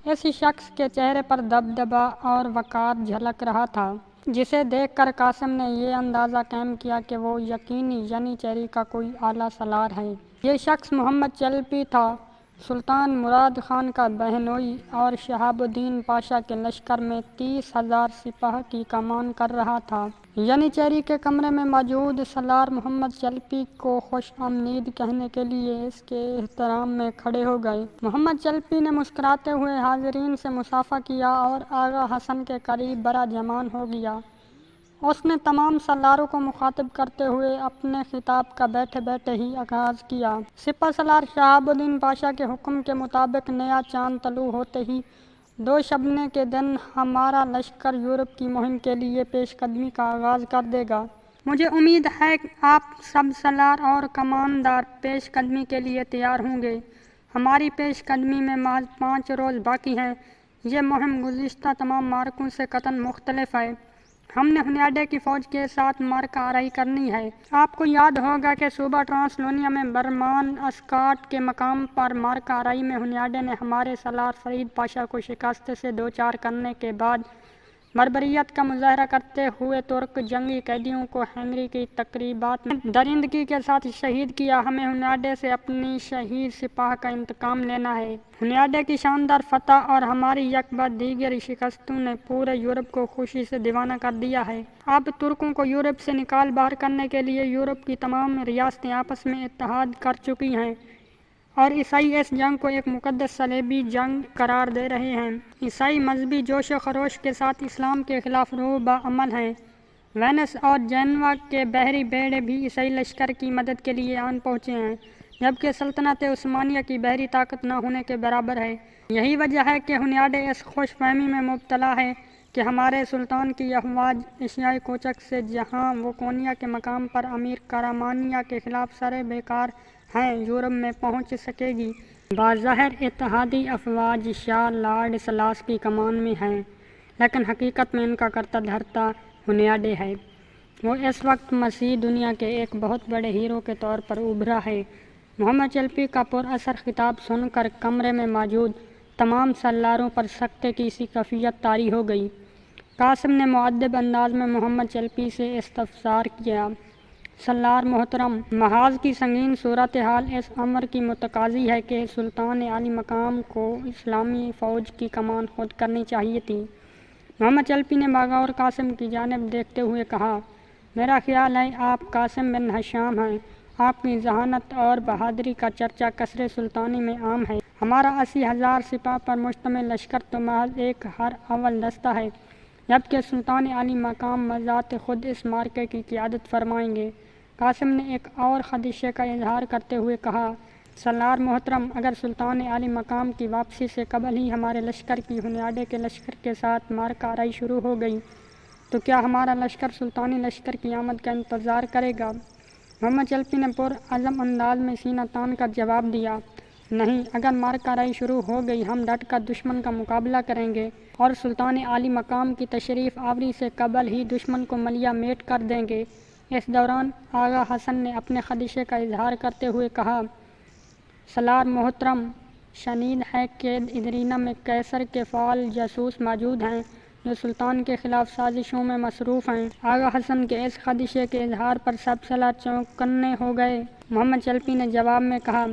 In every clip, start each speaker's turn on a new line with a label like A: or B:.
A: اس شخص کے چہرے پر دبدبا اور وقار جھلک رہا تھا، جسے دیکھ کر قاسم نے یہ اندازہ قائم کیا کہ وہ یقینی جنیچری کا کوئی اعلیٰ سالار ہے۔ یہ شخص محمد چلپی تھا، سلطان مراد خان کا بہنوئی اور شہاب الدین پاشا کے لشکر میں 30,000 سپاہ کی کمان کر رہا تھا۔ ینیچری کے کمرے میں موجود سالار محمد چلپی کو خوش آمدید کہنے کے لیے اس کے احترام میں کھڑے ہو گئے۔ محمد چلپی نے مسکراتے ہوئے حاضرین سے مصافحہ کیا اور آغا حسن کے قریب براجمان ہو گیا۔ اس نے تمام سالاروں کو مخاطب کرتے ہوئے اپنے خطاب کا بیٹھے بیٹھے ہی آغاز کیا۔ سپہ سالار شہاب الدین پاشا کے حکم کے مطابق نیا چاند طلوع ہوتے ہی 2 شبنے کے دن ہمارا لشکر یورپ کی مہم کے لیے پیش قدمی کا آغاز کر دے گا۔ مجھے امید ہے کہ آپ سب سالار اور کماندار پیش قدمی کے لیے تیار ہوں گے۔ ہماری پیش قدمی میں محض 5 روز باقی ہیں۔ یہ مہم گزشتہ تمام معرکوں سے قطعاً مختلف ہے۔ ہم نے ہنیاڈے کی فوج کے ساتھ معرکہ آرائی کرنی ہے۔ آپ کو یاد ہوگا کہ صوبہ ٹرانسلوانیا میں برمان اسکاٹ کے مقام پر معرکہ آرائی میں ہنیاڈے نے ہمارے سالار فرید پاشا کو شکست سے دوچار کرنے کے بعد بربریت کا مظاہرہ کرتے ہوئے ترک جنگی قیدیوں کو ہنگری کی تقریبات میں درندگی کے ساتھ شہید کیا۔ ہمیں ہنیاڈے سے اپنی شہید سپاہ کا انتقام لینا ہے۔ ہنیاڈے کی شاندار فتح اور ہماری یک بعد دیگر شکستوں نے پورے یورپ کو خوشی سے دیوانہ کر دیا ہے۔ اب ترکوں کو یورپ سے نکال باہر کرنے کے لیے یورپ کی تمام ریاستیں آپس میں اتحاد کر چکی ہیں اور عیسائی اس جنگ کو ایک مقدس صلیبی جنگ قرار دے رہے ہیں۔ عیسائی مذہبی جوش و خروش کے ساتھ اسلام کے خلاف روبہ عمل ہیں۔ وینس اور جینوا کے بحری بیڑے بھی عیسائی لشکر کی مدد کے لیے آن پہنچے ہیں، جبکہ سلطنت عثمانیہ کی بحری طاقت نہ ہونے کے برابر ہے۔ یہی وجہ ہے کہ ہنیاڈے اس خوش فہمی میں مبتلا ہے کہ ہمارے سلطان کی افواج ایشیائی کوچک سے جہاں وہ کونیا کے مقام پر امیر کارامانیا کے خلاف سرِ بیکار ہیں، یورپ میں پہنچ سکے گی۔ بظاہر اتحادی افواج شاہ لارڈ سلاس کی کمان میں ہیں، لیکن حقیقت میں ان کا کرتا دھرتا ہنیاڈے ہے۔ وہ اس وقت مسیحی دنیا کے ایک بہت بڑے ہیرو کے طور پر ابھرا ہے۔ محمد چلپی کا پر اثر خطاب سن کر کمرے میں موجود تمام سالاروں پر سکتے کی سی کیفیت طاری ہو گئی۔ قاسم نے مؤدب انداز میں محمد چلپی سے استفسار کیا: سالار محترم، محاذ کی سنگین صورتحال اس امر کی متقاضی ہے کہ سلطان عالی مقام کو اسلامی فوج کی کمان خود کرنی چاہیے تھی۔ محمد چلپی نے بغور قاسم کی جانب دیکھتے ہوئے کہا: میرا خیال ہے آپ قاسم بن ہشام ہیں۔ آپ کی ذہانت اور بہادری کا چرچا قصر سلطانی میں عام ہے۔ ہمارا 80,000 سپاہ پر مشتمل لشکر تو محض ایک ہر اول دستہ ہے، جبکہ سلطان عالی مقام بذات خود اس معرکے کی قیادت فرمائیں گے۔ قاسم نے ایک اور خدشے کا اظہار کرتے ہوئے کہا: سالار محترم، اگر سلطان عالی مقام کی واپسی سے قبل ہی ہمارے لشکر کی ہنیاڈے کے لشکر کے ساتھ معرکہ آرائی شروع ہو گئی تو کیا ہمارا لشکر سلطانی لشکر کی آمد کا انتظار کرے گا؟ محمد چلپی نے پرعزم انداز میں سینہ تان کر جواب دیا: نہیں، اگر معرکہ آرائی شروع ہو گئی ہم ڈٹ کر دشمن کا مقابلہ کریں گے اور سلطان عالی مقام کی تشریف آوری سے قبل ہی دشمن کو ملیہ میٹ کر دیں گے۔ اس دوران آغا حسن نے اپنے خدشے کا اظہار کرتے ہوئے کہا: سالار محترم، شنید ہے کہ ادرینہ میں قیصر کے فعال جاسوس موجود ہیں جو سلطان کے خلاف سازشوں میں مصروف ہیں۔ آغا حسن کے اس خدشے کے اظہار پر سب سالار چوکنے ہو گئے۔ محمد چلپی نے جواب میں کہا: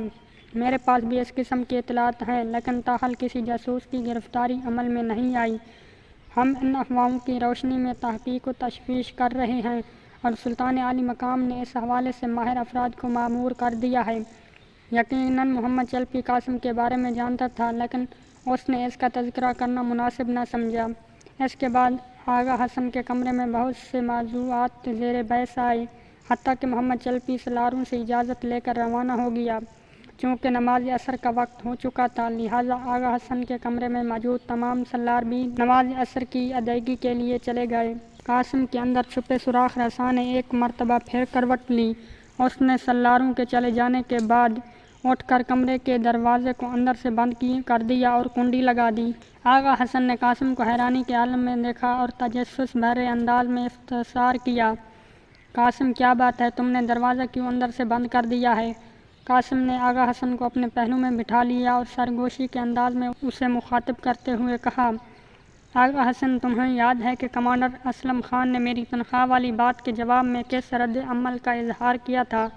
A: میرے پاس بھی اس قسم کی اطلاعات ہیں، لیکن تاحال کسی جاسوس کی گرفتاری عمل میں نہیں آئی۔ ہم ان افواہوں کی روشنی میں تحقیق و تفتیش کر رہے ہیں اور سلطان عالی مقام نے اس حوالے سے ماہر افراد کو مامور کر دیا ہے۔ یقیناً محمد چلپی قاسم کے بارے میں جانتا تھا، لیکن اس نے اس کا تذکرہ کرنا مناسب نہ سمجھا۔ اس کے بعد آغا حسن کے کمرے میں بہت سے موضوعات زیر بحث آئے، حتیٰ کہ محمد چلپی سالاروں سے اجازت لے کر روانہ ہو گیا۔ چونکہ نماز عصر کا وقت ہو چکا تھا، لہٰذا آغا حسن کے کمرے میں موجود تمام سالار بھی نماز عصر کی ادائیگی کے لیے چلے گئے۔ قاسم کے اندر چھپے سوراخ رساں نے ایک مرتبہ پھر کروٹ لی۔ اس نے سالاروں کے چلے جانے کے بعد اٹھ کر کمرے کے دروازے کو اندر سے بند کر دیا اور کنڈی لگا دی۔ آغا حسن نے قاسم کو حیرانی کے عالم میں دیکھا اور تجسس بھرے انداز میں استفسار کیا: قاسم، کیا بات ہے؟ تم نے دروازہ کیوں اندر سے بند کر دیا ہے؟ قاسم نے آغا حسن کو اپنے پہلو میں بٹھا لیا اور سرگوشی کے انداز میں اسے مخاطب کرتے ہوئے کہا، آغا حسن، تمہیں یاد ہے کہ کمانڈر اسلم خان نے میری تنخواہ والی بات کے جواب میں کس رد عمل کا اظہار کیا تھا؟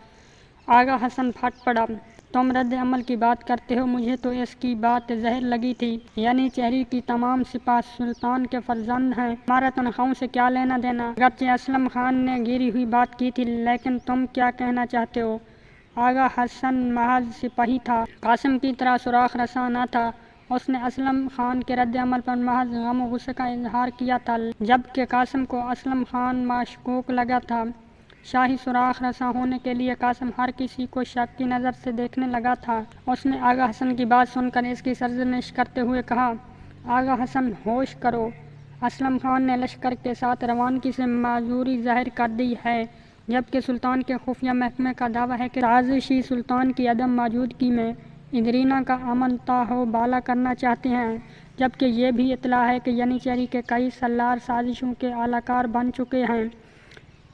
A: آغا حسن پھٹ پڑا، تم رد عمل کی بات کرتے ہو، مجھے تو اس کی بات زہر لگی تھی۔ یعنی چہری کی تمام سپاہ سلطان کے فرزند ہیں، ہمارا تنخواہوں سے کیا لینا دینا؟ اگرچہ اسلم خان نے گری ہوئی بات کی تھی، لیکن تم کیا کہنا چاہتے ہو؟ آغا حسن محض سپاہی تھا، قاسم کی طرح سوراخ رساں نہ تھا۔ اس نے اسلم خان کے رد عمل پر محض غم و غصے کا اظہار کیا تھا، جبکہ قاسم کو اسلم خان مشکوک لگا تھا۔ شاہی سوراخ رساں ہونے کے لیے قاسم ہر کسی کو شک کی نظر سے دیکھنے لگا تھا۔ اس نے آغا حسن کی بات سن کر اس کی سرزنش کرتے ہوئے کہا، آغا حسن، ہوش کرو، اسلم خان نے لشکر کے ساتھ روانگی سے معذوری ظاہر کر دی ہے، جبکہ سلطان کے خفیہ محکمے کا دعویٰ ہے کہ سازشی سلطان کی عدم موجودگی میں ادرینہ کا امن تاہو بالا کرنا چاہتے ہیں، جبکہ یہ بھی اطلاع ہے کہ ینیچیری کے کئی سالار سازشوں کے اعلی کار بن چکے ہیں۔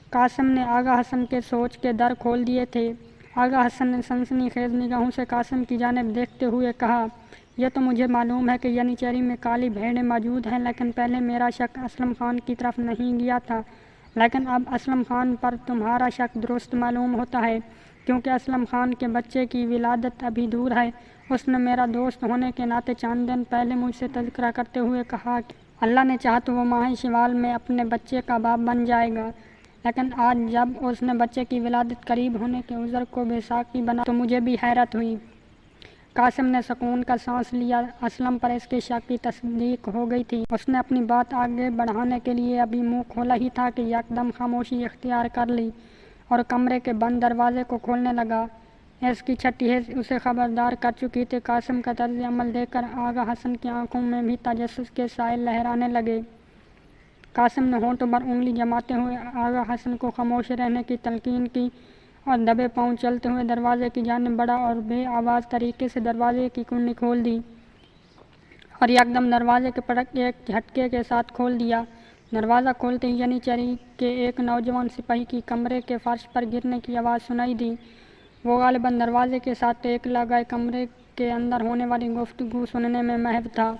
A: قاسم نے آغا حسن کے سوچ کے در کھول دیے تھے۔ آغا حسن نے سنسنی خیز نگاہوں سے قاسم کی جانب دیکھتے ہوئے کہا، یہ تو مجھے معلوم ہے کہ ینیچیری میں کالی بھیڑیں موجود ہیں، لیکن پہلے میرا شک اسلم خان کی طرف نہیں گیا تھا، لیکن اب اسلم خان پر تمہارا شک درست معلوم ہوتا ہے، کیونکہ اسلم خان کے بچے کی ولادت ابھی دور ہے۔ اس نے میرا دوست ہونے کے ناطے چند دن پہلے مجھ سے تذکرہ کرتے ہوئے کہا کہ اللہ نے چاہا تو وہ ماہ شوال میں اپنے بچے کا باپ بن جائے گا، لیکن آج جب اس نے بچے کی ولادت قریب ہونے کے عذر کو بیساکھی بنا تو مجھے بھی حیرت ہوئی۔ قاسم نے سکون کا سانس لیا، اسلم پر اس کے شک کی تصدیق ہو گئی تھی۔ اس نے اپنی بات آگے بڑھانے کے لیے ابھی منہ کھولا ہی تھا کہ یکدم خاموشی اختیار کر لی اور کمرے کے بند دروازے کو کھولنے لگا۔ اس کی چھٹی حس اسے خبردار کر چکی تھی۔ قاسم کا طرز عمل دیکھ کر آغا حسن کی آنکھوں میں بھی تجسس کے سائے لہرانے لگے۔ قاسم نے ہونٹوں پر انگلی جماتے ہوئے آغا حسن کو خاموش رہنے کی تلقین کی اور دبے پاؤں چلتے ہوئے دروازے کی جانب بڑھا اور بے آواز طریقے سے دروازے کی کنڈی کھول دی اور یکدم دروازے کے پٹک ایک جھٹکے کے ساتھ کھول دیا۔ دروازہ کھولتے ہی ینیچیری کے ایک نوجوان سپاہی کی کمرے کے فرش پر گرنے کی آواز سنائی دی۔ وہ غالباً دروازے کے ساتھ ٹیک لگائے کمرے کے اندر ہونے والی گفتگو سننے میں محو تھا۔